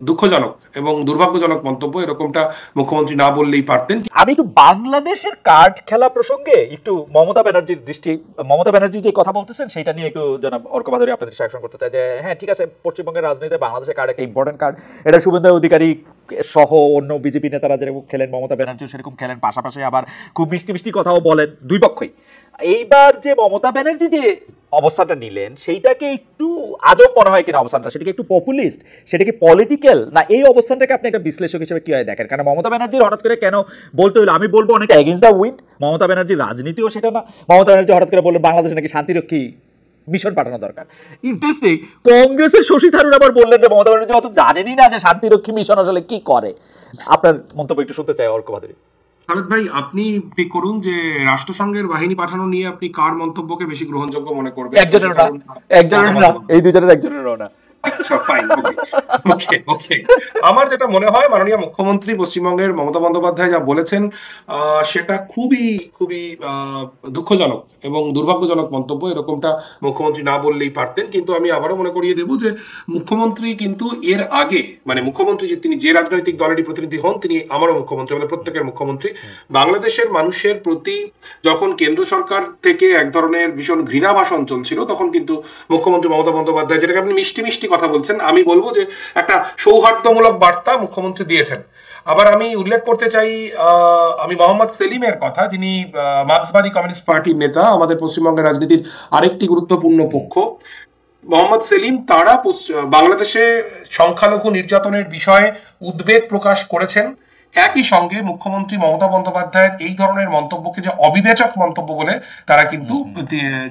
দুঃখজনক এবং দুর্ভাগ্যজনক মন্তব্য, এরকমটা মুখ্যমন্ত্রী না বললেই পারতেন। আমি একটু বাংলাদেশের কার্ড খেলা প্রসঙ্গে একটু মমতা ব্যানার্জি যে কথা বলতেছেন সেটা নিয়ে একটু জনাব অর্ক ভাদুরী আপনাদের সাকশন করতে চাই যে হ্যাঁ ঠিক আছে, পশ্চিমবঙ্গের রাজনীতিতে বাংলাদেশের কার্ড একটা ইম্পর্টেন্ট কার্ড, এটা শুভেন্দু অধিকারী সহ অন্য বিজেপি নেতারা যেরকম খেলেন, মমতা ব্যানার্জিও সেরকম খেলেন, পাশাপাশি আবার খুব মিষ্টি মিষ্টি কথাও বলেন দুই পক্ষই। এইবার যে মমতা ব্যানার্জি যে অবস্থানটা নিলেন সেইটাকে একটু আজব মনে হয় কিনা অবস্থানটা, সেটা কি একটু পপুলিস্ট, সেটা কি পলিটিক্যাল, না এই অবস্থানটাকে আপনি একটা বিশ্লেষক হিসেবে কিভাবে দেখেন? কারণ মমতা ব্যানার্জির হঠাৎ করে কেন বলতে হলো, আমি বলবো অনেকটা এগেইনস্ট দ্য উইন্ড, মমতা ব্যানার্জির রাজনীতিও সেটা না। মমতা ব্যানার্জি হঠাৎ করে বললেন বাংলাদেশে নাকি শান্তিরক্ষী মিশন পাঠানো দরকার। ইন্টারেস্টিং, কংগ্রেসের শশী থারুর আবার বললেন যে মমতা ব্যানার্জি অত জানেনই না যে শান্তিরক্ষী মিশন আসলে কি করে। আপনার মন্তব্য একটু শুনতে চাই অর্ক ভাদুরী। খালেদ ভাই, আপনি ঠিক করুন যে রাষ্ট্রসংঘের বাহিনী পাঠানো নিয়ে আপনি কার মন্তব্যকে বেশি গ্রহণযোগ্য মনে করবেন। একজনের না, এই দুজনের একজনেরও না। আচ্ছা, ফাইন, ওকে ওকে। আমার যেটা মনে হয়, মাননীয় মুখ্যমন্ত্রী পশ্চিমবঙ্গের মমতা বন্দ্যোপাধ্যায় যা বলেছেন সেটা খুবই খুবই দুঃখজনক এবং দুর্ভাগ্যজনক মন্তব্য, এরকমটা মুখ্যমন্ত্রী না বললেই পারতেন। কিন্তু আমি আবারও মনে করিয়ে দেব যে মুখ্যমন্ত্রী কিন্তু এর আগে, মানে মুখ্যমন্ত্রী যে তিনি যে রাজনৈতিক দলেরই প্রতিনিধি হন, তিনি আমারও মুখ্যমন্ত্রী, আমাদের প্রত্যেকের মুখ্যমন্ত্রী। বাংলাদেশের মানুষের প্রতি যখন কেন্দ্র সরকার থেকে এক ধরনের ভীষণ ঘৃণা ভাষণ চলছিল, তখন কিন্তু মুখ্যমন্ত্রী মমতা বন্দ্যোপাধ্যায়, যেটাকে আপনি মিষ্টি মিষ্টি কথা বলছেন, আমি বলবো যে একটা সৌহার্দ্যমূলক বার্তা মুখ্যমন্ত্রী দিয়েছেন। আবার আমি উল্লেখ করতে চাই আমি মোহাম্মদ সেলিমের কথা, যিনি মার্ক্সবাদী কমিউনিস্ট পার্টির নেতা, আমাদের পশ্চিমবঙ্গের রাজনীতির আরেকটি গুরুত্বপূর্ণ পক্ষ। মোহাম্মদ সেলিম তারা বাংলাদেশে সংখ্যালঘু নির্যাতনের বিষয়ে উদ্বেগ প্রকাশ করেছেন। একই সঙ্গে মুখ্যমন্ত্রী মমতা বন্দ্যোপাধ্যায়ের এই ধরনের মন্তব্যকে যে অবিবেচক মন্তব্য বলে তারা কিন্তু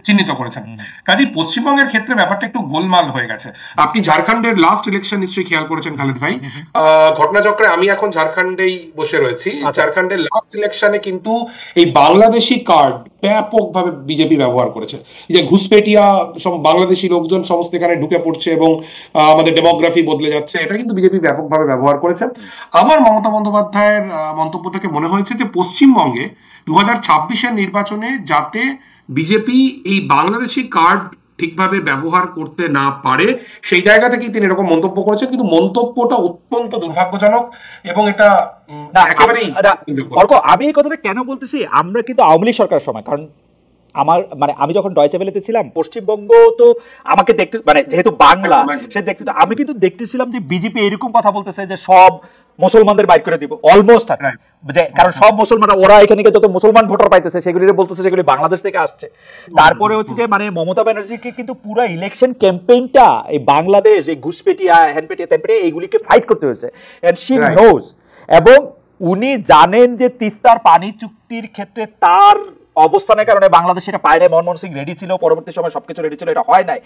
চিহ্নিত করেছেন। কাজেই পশ্চিমবঙ্গের ক্ষেত্রে ব্যাপারটা একটু গোলমাল হয়ে গেছে। আপনি ঝাড়খণ্ডের লাস্ট ইলেকশন নিশ্চয়ই খেয়াল করেছেন খালেদ ভাই, ঘটনাচক্রে আমি এখন ঝাড়খণ্ডেই বসে রয়েছি। ঝাড়খণ্ডের লাস্ট ইলেকশনে কিন্তু এই বাংলাদেশি কার্ড ব্যাপকভাবে বিজেপি ব্যবহার করেছে। এই যে ঘুষপেটিয়া বাংলাদেশি লোকজন সমস্ত এখানে ঢুকে পড়ছে এবং আমাদের ডেমোগ্রাফি বদলে যাচ্ছে, এটা কিন্তু বিজেপি ব্যাপকভাবে ব্যবহার করেছে। আমার মমতা বন্দ্যোপাধ্যায়ের মন্তব্য থেকে মনে হয়েছে যে পশ্চিমবঙ্গে 2026-এর নির্বাচনে যাতে বিজেপি এই বাংলাদেশি কার্ড ঠিকভাবে ব্যবহার করতে না পারে, সেই জায়গা থেকেই তিনি এরকম মন্তব্য করেছেন। কিন্তু মন্তব্যটা অত্যন্ত দুর্ভাগ্যজনক এবং এটা একেবারেই। আমি এই কথাটা কেন বলতেছি, আমরা কিন্তু আওয়ামী লীগ সরকারের সময়, কারণ আমার মানে আমি যখন ডয়চে ভেলেতে ছিলাম, পশ্চিমবঙ্গ তো আমাকে দেখতে, মানে যেহেতু বাংলা সে দেখতে, আমি কিন্তু দেখতেছিলাম যে বিজেপি এরকম কথা বলতেছে যে সব মুসলমানদের বাইর করে দিব অলমোস্ট, কারণ সব মুসলমানরা, ওরা এখানে যত মুসলমান ভোটার পাইতেছে সেগুলি বলতেছে সেগুলি বাংলাদেশ থেকে আসছে। তারপরে হচ্ছে যে মানে মমতা ব্যানার্জিকে কিন্তু পুরো ইলেকশন ক্যাম্পেইনটা এই বাংলাদেশ, এই ঘুষপেটিয়া হ্যানপেটিয়া ত্যানপেটিয়া এইগুলিকে ফাইট করতে হয়েছে, এন্ড শি নোজ। এবং উনি জানেন যে তিস্তার পানি চুক্তির ক্ষেত্রে তার অবস্থানের কারণে বাংলাদেশ এটা পায় নাই, মনমোহন সিং রেডি ছিল, পরবর্তী সময় সবকিছু রেডি ছিল, এটা হয় নাই।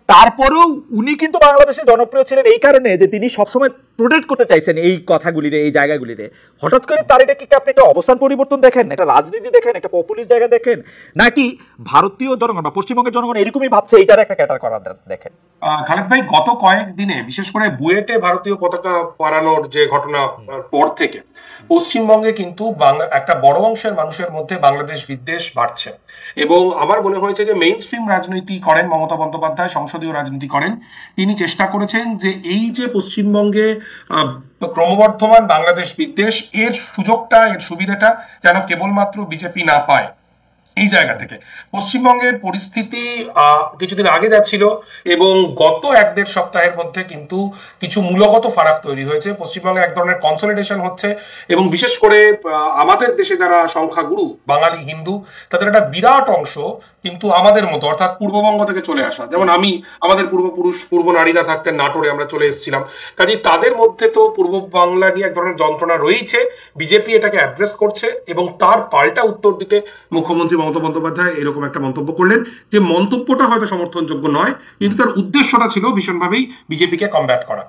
তারপরেও উনি কিন্তু বাংলাদেশে জনপ্রিয় ছিলেন এই কারণে যে তিনি সবসময় প্রোটেক্ট করতে চাইছেন এই কথাগুলিরে, এই জায়গাগুলিরে। হঠাৎ করে তার এটা কি আপনি একটা অবস্থান পরিবর্তন দেখেন, একটা রাজনীতি দেখেন, একটা পপুলিস্ট জায়গা দেখেন, নাকি ভারতীয় জনগণ বা পশ্চিমবঙ্গের জনগণ এরকমই ভাবছে এইটার একটা ক্যাটার করা দেখেন? খালেদ ভাই, গত কয়েকদিনে বিশেষ করে বুয়েটে ভারতীয় পতাকা পাড়ানোর যে ঘটনা পর থেকে পশ্চিমবঙ্গে কিন্তু একটা বড় অংশের মানুষের মধ্যে বাংলাদেশ বিদ্বেষ বাড়ছে। এবং আমার মনে হয়েছে যে মেইন স্ট্রিম রাজনীতি করেন মমতা বন্দ্যোপাধ্যায়, সংসদীয় রাজনীতি করেন, তিনি চেষ্টা করেছেন যে এই যে পশ্চিমবঙ্গে ক্রমবর্ধমান বাংলাদেশ বিদ্বেষ, এর সুযোগটা, এর সুবিধাটা যেন কেবলমাত্র বিজেপি না পায়। এই জায়গা থেকে পশ্চিমবঙ্গের পরিস্থিতি কিছুদিন আগে যাচ্ছিল এবং গত 1-1.5 সপ্তাহের মধ্যে কিন্তু কিছু মূলগত ফারাক তৈরি হয়েছে। পশ্চিমবঙ্গে এক ধরনের কনসলিডেশন হচ্ছে এবং বিশেষ করে আমাদের দেশে যারা সংখ্যাগুরু বাঙালি হিন্দু, তাদের একটা বিরাট অংশ কিন্তু আমাদের মতো, অর্থাৎ পূর্ববঙ্গ থেকে চলে আসা। যেমন আমাদের পূর্বপুরুষ পূর্ব নারীরা থাকতেন নাটোরে, আমরা চলে এসেছিলাম। কাজেই তাদের মধ্যে তো পূর্ব বাংলা নিয়ে এক ধরনের যন্ত্রণা রয়েছে। বিজেপি এটাকে অ্যাড্রেস করছে এবং তার পাল্টা উত্তর দিতে মুখ্যমন্ত্রী মমতা বন্দ্যোপাধ্যায় এরকম একটা মন্তব্য করলেন, যে মন্তব্যটা হয়তো সমর্থনযোগ্য নয়, কিন্তু তার উদ্দেশ্যটা ছিল ভীষণভাবেই বিজেপিকে কমব্যাট করা।